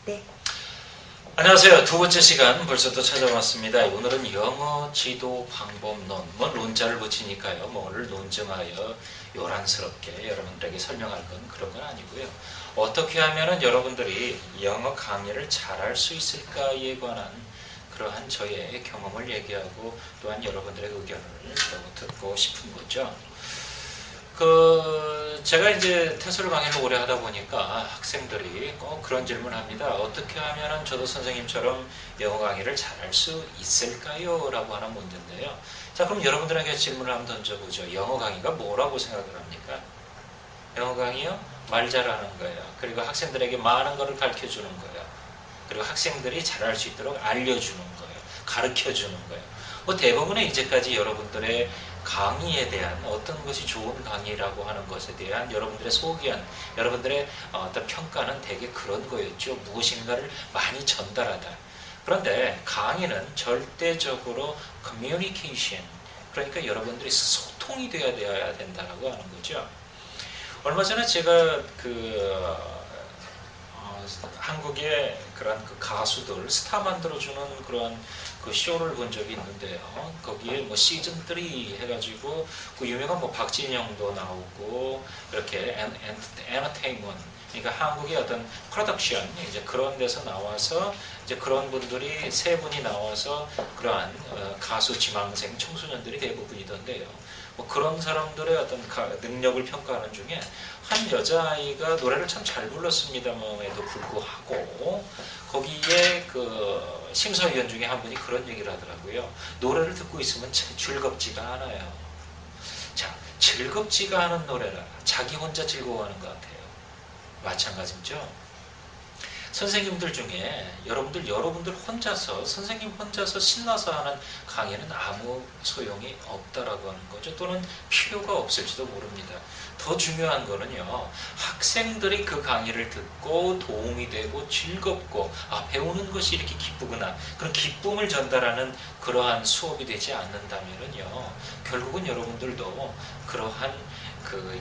네. 안녕하세요. 두 번째 시간 벌써 또 찾아왔습니다. 오늘은 영어 지도 방법론, 논자를 붙이니까요. 뭐를 논증하여 요란스럽게 여러분들에게 설명할 건 그런 건 아니고요. 어떻게 하면은 여러분들이 영어 강의를 잘할 수 있을까에 관한 그러한 저의 경험을 얘기하고 또한 여러분들의 의견을 듣고 싶은 거죠. 제가 이제 태술 강의를 오래 하다 보니까 학생들이 꼭 그런 질문을 합니다. 어떻게 하면 저도 선생님처럼 영어 강의를 잘할 수 있을까요? 라고 하는 문제인데요. 자, 그럼 여러분들에게 질문을 한번 던져보죠. 영어 강의가 뭐라고 생각을 합니까? 영어 강의요? 말 잘하는 거예요. 그리고 학생들에게 많은 것을 가르쳐 주는 거예요. 그리고 학생들이 잘할 수 있도록 알려주는 거예요. 가르쳐 주는 거예요. 대부분의 이제까지 여러분들의 강의에 대한 어떤 것이 좋은 강의라고 하는 것에 대한 여러분들의 소견, 여러분들의 어떤 평가는 되게 그런 거였죠. 무엇인가를 많이 전달하다. 그런데 강의는 절대적으로 커뮤니케이션, 그러니까 여러분들이 소통이 되어야 된다고 하는 거죠. 얼마 전에 제가 한국의 그런 가수들 스타 만들어주는 그런 그 쇼를 본 적이 있는데요. 거기에 뭐 시즌 3 해가지고 그 유명한 뭐 박진영도 나오고 이렇게 엔터테인먼트, 그러니까 한국의 어떤 프로덕션 이제 그런 데서 나와서 이제 그런 분들이 세 분이 나와서 그러한 가수 지망생 청소년들이 대부분이던데요. 뭐 그런 사람들의 어떤 능력을 평가하는 중에 한 여자아이가 노래를 참 잘 불렀습니다만에도 불구하고 거기에 그 심사위원 중에 한 분이 그런 얘기를 하더라고요. 노래를 듣고 있으면 즐겁지가 않아요. 자, 즐겁지가 않은 노래라 자기 혼자 즐거워하는 것 같아요. 마찬가지죠. 선생님들 중에 여러분들 혼자서 선생님 혼자서 신나서 하는 강의는 아무 소용이 없다라고 하는 거죠. 또는 필요가 없을지도 모릅니다. 더 중요한 거는요. 학생들이 그 강의를 듣고 도움이 되고 즐겁고 배우는 것이 이렇게 기쁘구나. 그런 기쁨을 전달하는 그러한 수업이 되지 않는다면요. 결국은 여러분들도 그러한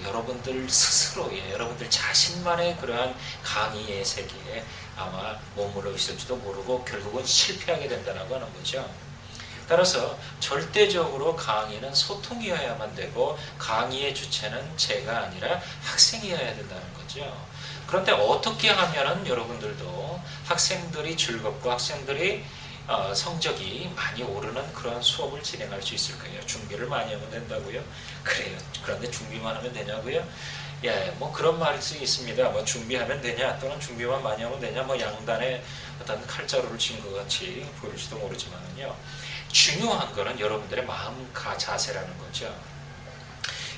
여러분들 스스로의 여러분들 자신만의 그러한 강의의 세계에 아마 머물러 있을지도 모르고 결국은 실패하게 된다고 하는 거죠. 따라서 절대적으로 강의는 소통이어야만 되고 강의의 주체는 제가 아니라 학생이어야 된다는 거죠. 그런데 어떻게 하면은 여러분들도 학생들이 즐겁고 학생들이 성적이 많이 오르는 그런 수업을 진행할 수 있을까요? 준비를 많이 하면 된다고요? 그래요. 그런데 준비만 하면 되냐고요? 예, 뭐 그런 말일 수 있습니다. 뭐 준비하면 되냐, 또는 준비만 많이 하면 되냐, 뭐 양단에 어떤 칼자루를 친 것 같이 보일지도 모르지만요. 중요한 거는 여러분들의 마음과 자세라는 거죠.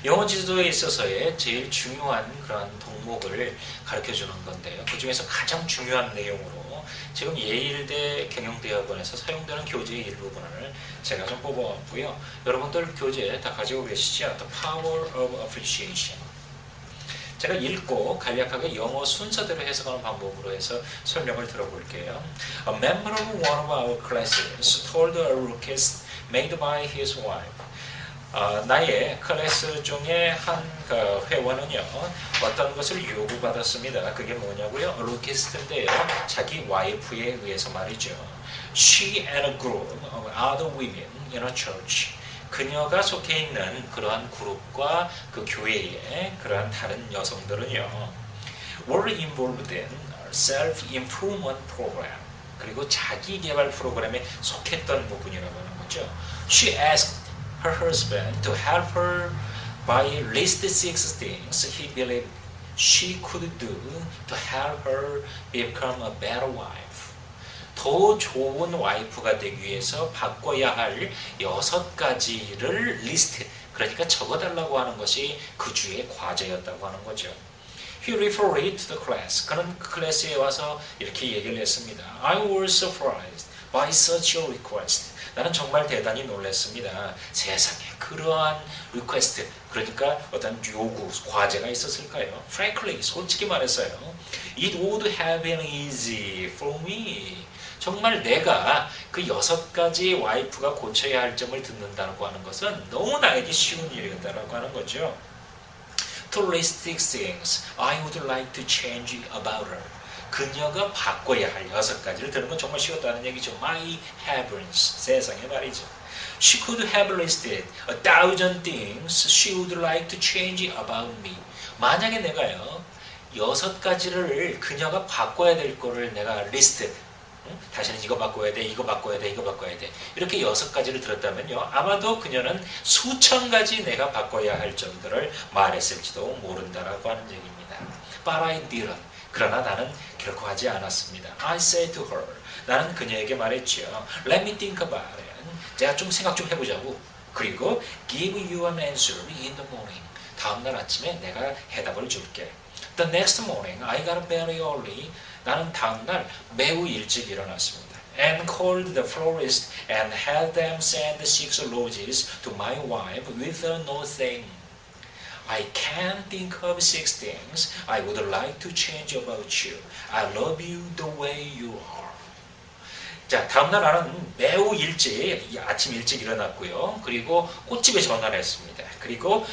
영어 지도에 있어서의 제일 중요한 그런 덕목을 가르쳐 주는 건데요. 그 중에서 가장 중요한 내용으로 지금 예일대 경영대학원에서 사용되는 교재의 일부분을 제가 좀 뽑아왔고요. 여러분들 교재 다 가지고 계시죠? The Power of Appreciation. 제가 읽고 간략하게 영어 순서대로 해석하는 방법으로 해서 설명을 들어볼게요. A member of one of our classes told a request made by his wife. 나의 클래스 중에 한 회원은요, 어떤 것을 요구받았습니다. 그게 뭐냐고요? 리퀘스트인데요. 자기 와이프에 의해서 말이죠. She and a group of other women in a church. 그녀가 속해 있는 그러한 그룹과 그 교회의 그러한 다른 여성들은요, were involved in self-improvement program. 그리고 자기 개발 프로그램에 속했던 부분이라고 하는 거죠. She asked her husband to help her by list 6 things he believed she could do to help her become a better wife. 더 좋은 와이프가 되기 위해서 바꿔야 할 6가지를 리스트, 그러니까 적어달라고 하는 것이 그 주의 과제였다고 하는 거죠. He referred to the class. 그는 그 클래스에 와서 이렇게 얘기를 했습니다. I was surprised by such a request. 나는 정말 대단히 놀랐습니다. 세상에 그러한 리퀘스트, 그러니까 어떤 요구, 과제가 있었을까요? Frankly, 솔직히 말했어요. It would have been easy for me. 정말 내가 그 6가지 와이프가 고쳐야 할 점을 듣는다고 하는 것은 너무 나에게 쉬운 일이었다고 하는 거죠. To list 6 things I would like to change about her. 그녀가 바꿔야 할 6가지를 들은 건 정말 쉬웠다는 얘기죠. My heavens, 세상에 말이죠. She could have listed 1,000 things she would like to change about me. 만약에 내가요 6가지를 그녀가 바꿔야 될 거를 내가 리스트, 다시는 이거 바꿔야 돼, 이거 바꿔야 돼, 이거 바꿔야 돼, 이렇게 6가지를 들었다면요 아마도 그녀는 수천 가지 내가 바꿔야 할 점들을 말했을지도 모른다라고 하는 얘기입니다. But I didn't. 그러나 나는 결코 하지 않았습니다. I said to her. 나는 그녀에게 말했죠. Let me think about it. 제가 좀 생각 좀 해보자고. 그리고 give you an answer in the morning. 다음날 아침에 내가 해답을 줄게. The next morning, I got up very early. 나는 다음날 매우 일찍 일어났습니다. And called the florist and had them send 6 roses to my wife with a note saying, I can't think of 6 things I would like to change about you. I love you the way you are. 자, 다음날 나는 매우 일찍, 아침 일찍 일어났고요. 그리고 꽃집에 전화를 했습니다. 그리고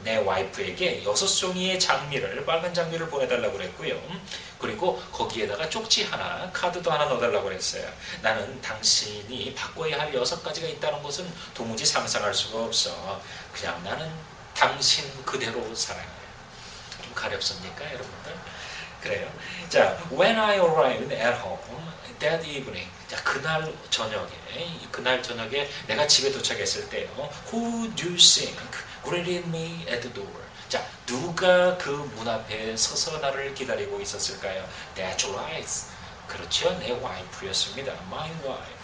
내 와이프에게 6종이의 장미를, 빨간 장미를 보내달라고 그랬고요. 그리고 거기에다가 쪽지 하나, 카드도 하나 넣어달라고 그랬어요. 나는 당신이 바꿔야 할 6가지가 있다는 것은 도무지 상상할 수가 없어. 그냥 나는 당신 그대로 사랑해. 좀 가렵습니까, 여러분들? 그래요. 자, when I arrived at home that evening. 자, 그날 저녁에 내가 집에 도착했을 때요. Who do you think greeted me at the door? 자, 누가 그 문 앞에 서서 나를 기다리고 있었을까요? That's right. 그렇죠. 내 와이프였습니다. My wife.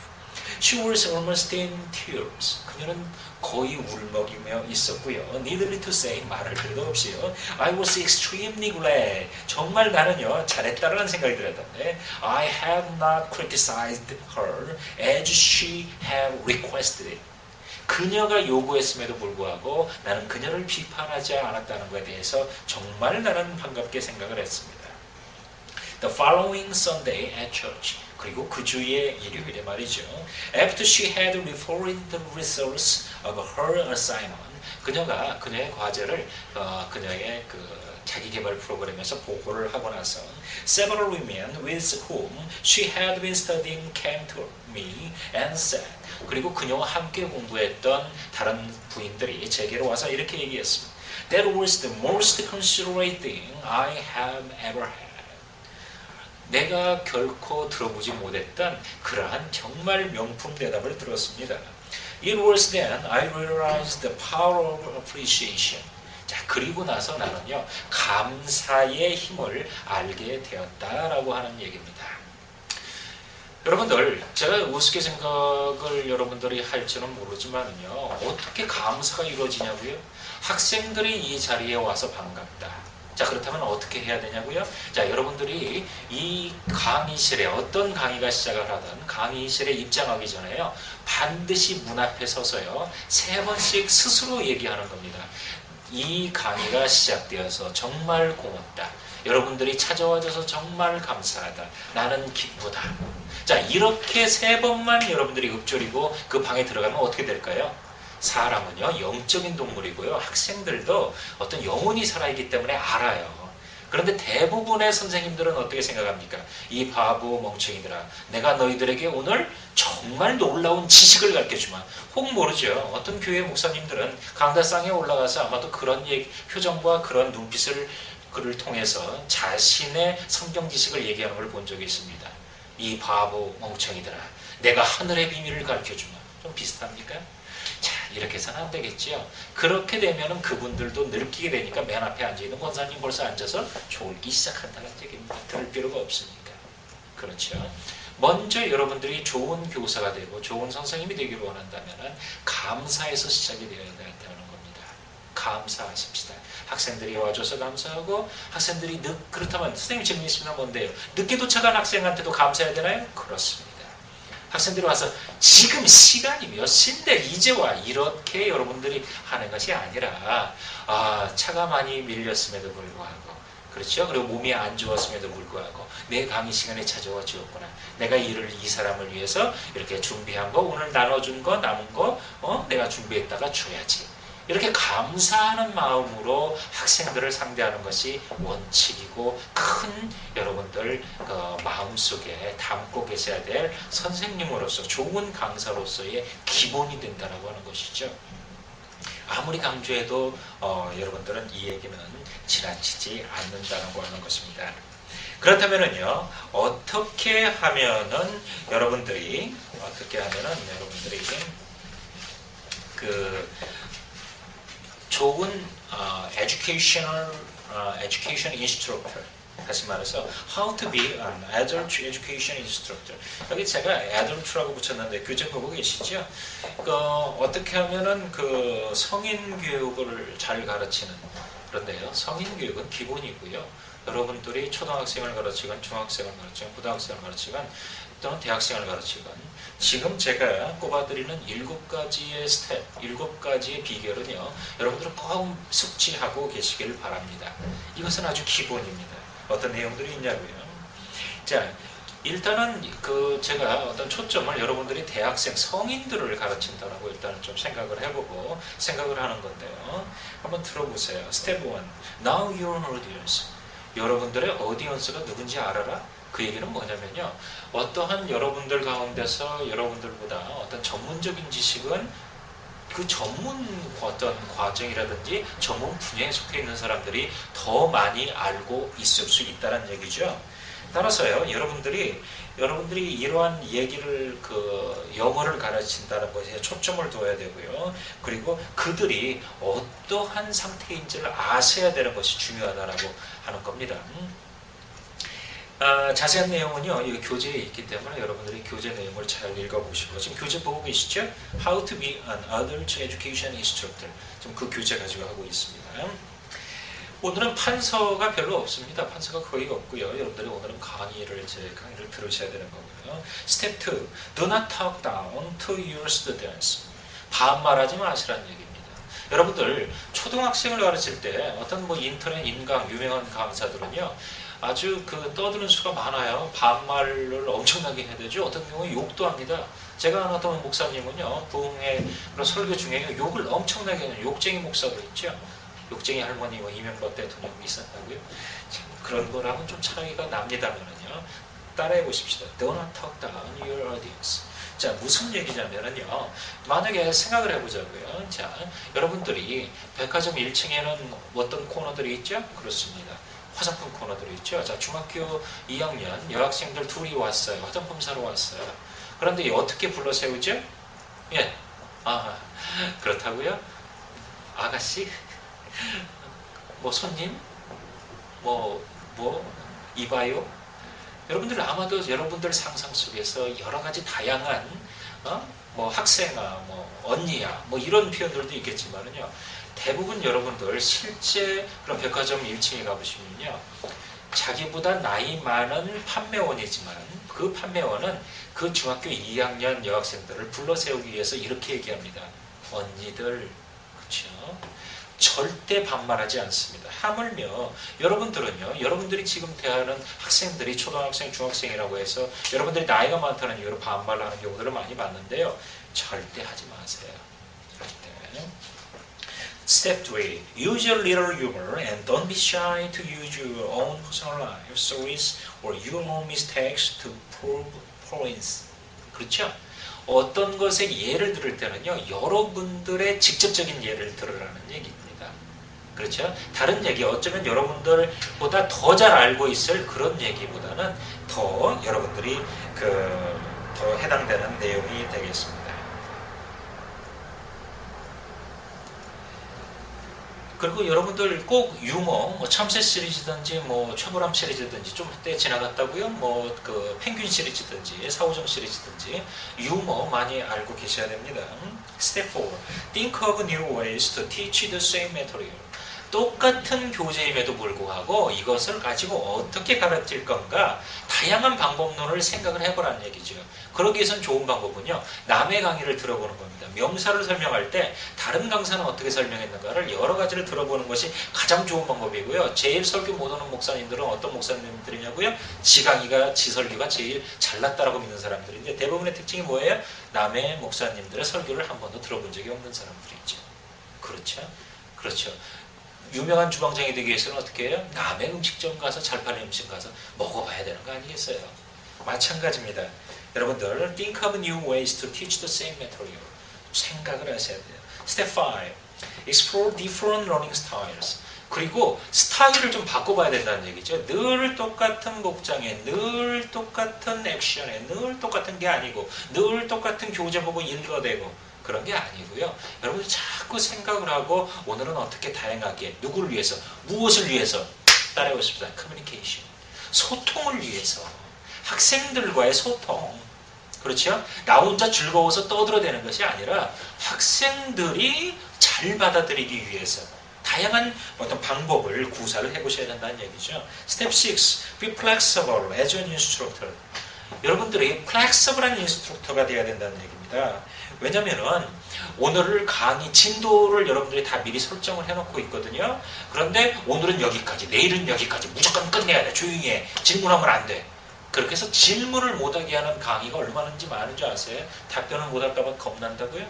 She was almost in tears. 그녀는 거의 울먹이며 있었고요. Needless to say, 말할 필요도 없이요. I was extremely glad. 정말 나는요, 잘했다라는 생각이 들었던데 I have not criticized her as she had requested it. 그녀가 요구했음에도 불구하고 나는 그녀를 비판하지 않았다는 것에 대해서 정말 나는 반갑게 생각을 했습니다. The following Sunday at church. 그리고 그 주의 일요일에 말이죠. After she had reported the results of her assignment. 그녀가 그녀의 과제를 그녀의 자기 개발 프로그램에서 보고를 하고 나서 several women with whom she had been studying came to me and said. 그리고 그녀와 함께 공부했던 다른 부인들이 제게로 와서 이렇게 얘기했습니다. That was the most considerate thing I have ever had. 내가 결코 들어보지 못했던 그러한 정말 명품 대답을 들었습니다. It was then I realized the power of appreciation. 자, 그리고 나서 나는요, 감사의 힘을 알게 되었다라고 하는 얘기입니다. 여러분들, 제가 우습게 생각을 여러분들이 할지는 모르지만요, 어떻게 감사가 이루어지냐고요? 학생들이 이 자리에 와서 반갑다. 자, 그렇다면 어떻게 해야 되냐고요? 자, 여러분들이 이 강의실에 어떤 강의가 시작을 하든 강의실에 입장하기 전에요, 반드시 문 앞에 서서요, 3번씩 스스로 얘기하는 겁니다. 이 강의가 시작되어서 정말 고맙다. 여러분들이 찾아와줘서 정말 감사하다. 나는 기쁘다. 자, 이렇게 3번만 여러분들이 읊조리고 그 방에 들어가면 어떻게 될까요? 사람은요, 영적인 동물이고요. 학생들도 어떤 영혼이 살아있기 때문에 알아요. 그런데 대부분의 선생님들은 어떻게 생각합니까? 이 바보 멍청이들아, 내가 너희들에게 오늘 정말 놀라운 지식을 가르쳐주마. 혹 모르죠. 어떤 교회 목사님들은 강다상에 올라가서 아마도 그런 표정과 그런 눈빛을 그를 통해서 자신의 성경 지식을 얘기하는 걸 본 적이 있습니다. 이 바보 멍청이들아, 내가 하늘의 비밀을 가르쳐주마. 좀 비슷합니까? 자, 이렇게 해서는 안 되겠지요. 그렇게 되면은 그분들도 늙게 되니까 맨 앞에 앉아있는 권사님 벌써 앉아서 졸기 시작한다는 얘기입니다. 들을 필요가 없으니까. 그렇죠. 먼저 여러분들이 좋은 교사가 되고 좋은 선생님이 되기를 원한다면 감사해서 시작이 되어야 된다는 겁니다. 감사하십시다. 학생들이 와줘서 감사하고, 학생들이 그렇다면 선생님 질문이시면 뭔데요? 늦게 도착한 학생한테도 감사해야 되나요? 그렇습니다. 학생들이 와서 지금 시간이 몇 시인데 이제 와, 이렇게 여러분들이 하는 것이 아니라 차가 많이 밀렸음에도 불구하고, 그렇죠? 그리고 몸이 안 좋았음에도 불구하고 내 강의 시간에 찾아와 주었구나. 내가 이 사람을 위해서 이렇게 준비한 거, 오늘 나눠준 거, 남은 거 내가 준비했다가 줘야지. 이렇게 감사하는 마음으로 학생들을 상대하는 것이 원칙이고 큰 여러분들 마음속에 담고 계셔야 될 선생님으로서 좋은 강사로서의 기본이 된다고 하는 것이죠. 아무리 강조해도 여러분들은 이 얘기는 지나치지 않는다고 하는 것입니다. 그렇다면은요, 어떻게 하면은 여러분들이 그 좋은 education instructor, 다시 말해서 how to be an adult education instructor. 여기 제가 adult라고 붙였는데 교재 보고 계시죠? 어떻게 하면은 그 성인 교육을 잘 가르치는, 그런데요, 성인 교육은 기본이고요. 여러분들이 초등학생을 가르치건 중학생을 가르치건 고등학생을 가르치건 또는 대학생을 가르치건 지금 제가 꼽아드리는 7가지의 스텝, 7가지의 비결은요, 여러분들은 꼭 숙지하고 계시길 바랍니다. 이것은 아주 기본입니다. 어떤 내용들이 있냐고요. 자, 일단은 제가 어떤 초점을 여러분들이 대학생 성인들을 가르친다라고 일단은 좀 생각을 해보고 생각을 하는 건데요. 한번 들어보세요. 스텝 1. Now your audience. 여러분들의 어디언스가 누군지 알아라? 그 얘기는 뭐냐면요. 어떠한 여러분들 가운데서 여러분들보다 어떤 전문적인 지식은 그 전문 어떤 과정이라든지 전문 분야에 속해 있는 사람들이 더 많이 알고 있을 수 있다는 얘기죠. 따라서요, 여러분들이 이러한 얘기를 영어를 가르친다는 것에 초점을 둬야 되고요. 그리고 그들이 어떠한 상태인지를 아셔야 되는 것이 중요하다라고 하는 겁니다. 자세한 내용은요, 이 교재에 있기 때문에 여러분들이 교재 내용을 잘 읽어보시고, 지금 교재 보고 계시죠? How to be an adult education instructor. 지금 그 교재 가지고 하고 있습니다. 오늘은 판서가 별로 없습니다. 판서가 거의 없고요. 여러분들이 오늘은 강의를 들으셔야 되는 거고요. 스텝 2. Do not talk down to your students. 반말하지 마시라는 얘기입니다. 여러분들 초등학생을 가르칠 때 어떤 인터넷 인강 유명한 강사들은요, 아주 떠드는 수가 많아요. 반말을 엄청나게 해야 되죠. 어떤 경우에 욕도 합니다. 제가 아는 어떤 목사님은요, 부흥회 설교 중에 욕을 엄청나게 하는 욕쟁이 목사도 있죠. 욕쟁이 할머니, 이명박 대통령이 있었다고요. 그런 거랑은 좀 차이가 납니다만은요. 따라해 보십시다. Do not talk down your audience. 자, 무슨 얘기냐면은요. 만약에 생각을 해보자고요. 자, 여러분들이 백화점 1층에는 어떤 코너들이 있죠? 그렇습니다. 화장품 코너들이 있죠. 자, 중학교 2학년 여학생들 둘이 왔어요. 화장품 사러 왔어요. 그런데 어떻게 불러 세우죠? 예. 그렇다고요? 아가씨? 손님? 이봐요? 여러분들 아마도 여러분들 상상 속에서 여러 가지 다양한, 학생아, 언니야, 이런 표현들도 있겠지만은요, 대부분 여러분들 실제 그런 백화점 1층에 가보시면요, 자기보다 나이 많은 판매원이지만 그 판매원은 그 중학교 2학년 여학생들을 불러 세우기 위해서 이렇게 얘기합니다. 언니들, 그렇죠? 절대 반말하지 않습니다. 하물며 여러분들은요, 여러분들이 지금 대하는 학생들이 초등학생, 중학생이라고 해서 여러분들이 나이가 많다는 이유로 반말을 하는 경우들을 많이 봤는데요. 절대 하지 마세요. 절대. Step 3. Use your little humor and don't be shy to use your own personal life stories or your own mistakes to prove points. 그렇죠? 어떤 것에 예를 들을 때는요, 여러분들의 직접적인 예를 들으라는 얘기입니다. 그렇죠? 다른 얘기, 어쩌면 여러분들보다 더 잘 알고 있을 그런 얘기보다는 더 여러분들이 더 해당되는 내용이 되겠습니다. 그리고 여러분들 꼭 유머, 참새 시리즈든지, 최보람 시리즈든지, 좀 때 지나갔다고요? 펭귄 시리즈든지, 사오정 시리즈든지, 유머 많이 알고 계셔야 됩니다. Step 4. Think of new ways to teach the same material. 똑같은 교재임에도 불구하고 이것을 가지고 어떻게 가르칠 건가 다양한 방법론을 생각을 해보라는 얘기죠. 그러기 위해선 좋은 방법은요, 남의 강의를 들어보는 겁니다. 명사를 설명할 때 다른 강사는 어떻게 설명했는가를 여러 가지를 들어보는 것이 가장 좋은 방법이고요. 제일 설교 못하는 목사님들은 어떤 목사님들이냐고요? 지 강의가, 지 설교가 제일 잘났다라고 믿는 사람들인데, 대부분의 특징이 뭐예요? 남의 목사님들의 설교를 한 번도 들어본 적이 없는 사람들이죠. 그렇죠. 그렇죠? 그렇죠. 유명한 주방장이 되기 위해서는 어떻게 해요? 남의 음식점 가서 잘 파는 음식 가서 먹어봐야 되는 거 아니겠어요? 마찬가지입니다. 여러분들 think of new ways to teach the same material. 생각을 하셔야 돼요. Step 5. Explore different learning styles. 그리고 스타일을 좀 바꿔봐야 된다는 얘기죠. 늘 똑같은 복장에, 늘 똑같은 액션에, 늘 똑같은 게 아니고, 늘 똑같은 교재 보고 읽어대고 그런 게 아니고요. 여러분들 자꾸 생각을 하고 오늘은 어떻게 다양하게 누구를 위해서, 무엇을 위해서 따라해보십시다. 커뮤니케이션. 소통을 위해서. 학생들과의 소통. 그렇죠? 나 혼자 즐거워서 떠들어대는 것이 아니라 학생들이 잘 받아들이기 위해서 다양한 어떤 방법을 구사를 해보셔야 된다는 얘기죠. Step 6. Be flexible as an instructor. 여러분들이 플렉서블한 인스트럭터가 돼야 된다는 얘기입니다. 왜냐면은 오늘 강의 진도를 여러분들이 다 미리 설정을 해놓고 있거든요. 그런데 오늘은 여기까지, 내일은 여기까지, 무조건 끝내야 돼. 조용히 해. 질문하면 안 돼. 그렇게 해서 질문을 못하게 하는 강의가 얼마나 많은 줄 아세요? 답변을 못할까봐 겁난다고요?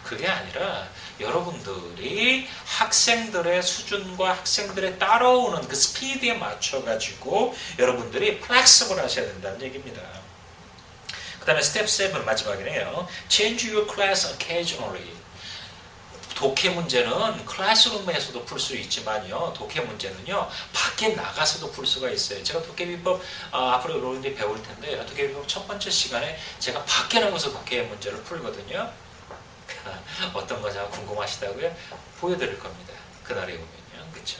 그게 아니라 여러분들이 학생들의 수준과 학생들의 따라오는 그 스피드에 맞춰가지고 여러분들이 플렉서블 하셔야 된다는 얘기입니다. 그 다음에 스텝 7 마지막이네요. Change your class occasionally. 독해 문제는 클래스룸에서도 풀 수 있지만요. 독해 문제는요. 밖에 나가서도 풀 수가 있어요. 제가 독해 비법 앞으로 여러분들이 배울 텐데 독해 비법 첫 번째 시간에 제가 밖에 나가서 독해 문제를 풀거든요. 어떤 거지 궁금하시다고요? 보여드릴 겁니다. 그날에 오면요. 그렇죠?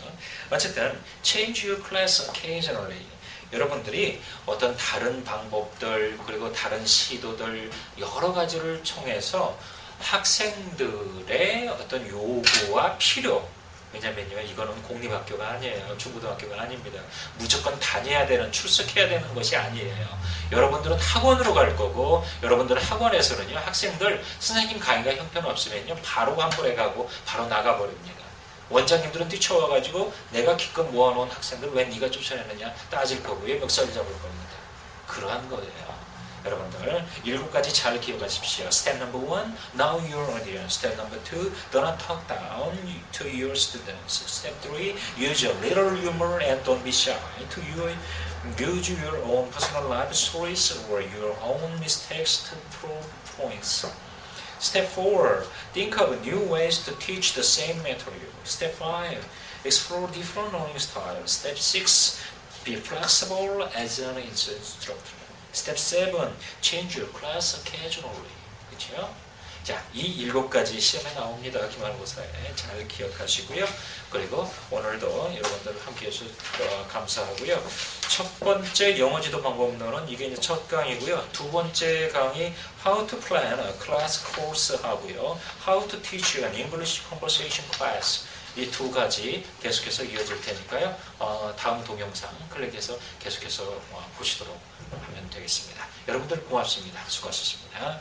어쨌든 change your class occasionally. 여러분들이 어떤 다른 방법들 그리고 다른 시도들 여러 가지를 통해서 학생들의 어떤 요구와 필요, 왜냐면요 이거는 공립학교가 아니에요. 중고등학교가 아닙니다. 무조건 다녀야 되는, 출석해야 되는 것이 아니에요. 여러분들은 학원으로 갈 거고 여러분들 학원에서는요 학생들 선생님 강의가 형편없으면요 바로 환불해 가고 바로 나가버립니다. 원장님들은 뛰쳐와가지고 내가 기껏 모아놓은 학생들 왜 네가 쫓아내느냐 따질 거고요. 멱살 잡을 겁니다. 그러한 거예요. 여러분들 7가지 잘 기억하십시오. Step number 1, know your audience. Step number 2, do not talk down to your students. Step 3, use a little humor and don't be shy. To use your own personal life stories or your own mistakes to prove points. Step 4, think of new ways to teach the same material. Step 5, explore different learning styles. Step 6, be flexible as an instructor. Step 7, change your class occasionally. 그렇죠? 자, 이 7가지 시험에 나옵니다. 기말고사에 잘 기억하시고요. 그리고 오늘도 여러분들 함께 해주셔서 감사하고요. 첫 번째 영어 지도 방법론은 이게 이제 첫 강의고요. 두 번째 강의 How to plan a class course 하고요. How to teach an English conversation class. 이 2가지 계속해서 이어질 테니까요. 다음 동영상 클릭해서 계속해서 보시도록 하면 되겠습니다. 여러분들 고맙습니다. 수고하셨습니다.